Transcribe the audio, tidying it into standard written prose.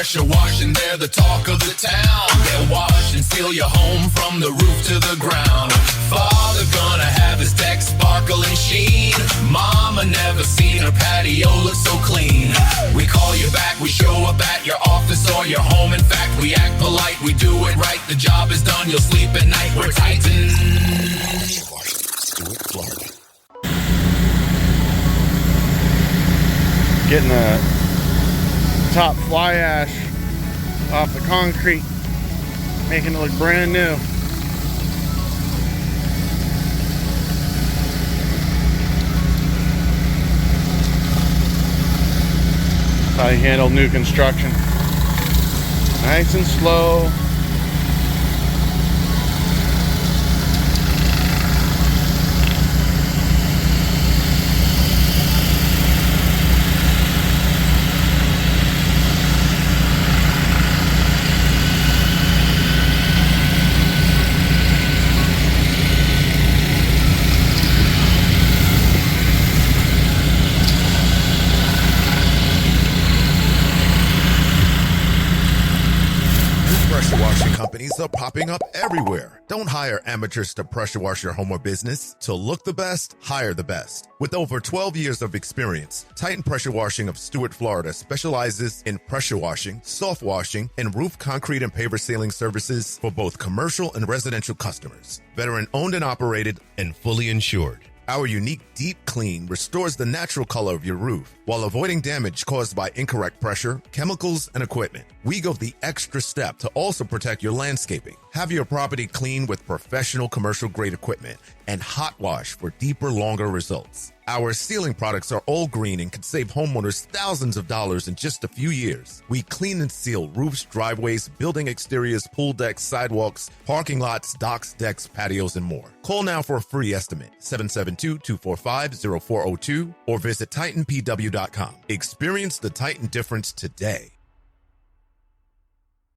pressure washing, they're the talk of the town. They'll wash and seal your home from the roof to the ground. Father gonna have his deck sparkle and sheen. Mama never seen her patio look so clean. We call you back, we show up at your office or your home. In fact, we act polite, we do it right. The job is done, you'll sleep at night. We're Titan. Stuart, Florida. Getting the top fly ash off the concrete, making it look brand new. That's how you handle new construction. Nice and slow. Pressure washing companies are popping up everywhere. Don't hire amateurs to pressure wash your home or business. To look the best, hire the best. With over 12 years of experience, Titan Pressure Washing of Stuart, Florida specializes in pressure washing, soft washing, and roof concrete and paver sealing services for both commercial and residential customers. Veteran owned and operated and fully insured. Our unique deep clean restores the natural color of your roof while avoiding damage caused by incorrect pressure, chemicals, and equipment. We go the extra step to also protect your landscaping. Have your property cleaned with professional commercial grade equipment and hot wash for deeper, longer results. Our sealing products are all green and can save homeowners thousands of dollars in just a few years. We clean and seal roofs, driveways, building exteriors, pool decks, sidewalks, parking lots, docks, decks, patios, and more. Call now for a free estimate, 772-245-0402, or visit TitanPW.com. Experience the Titan difference today.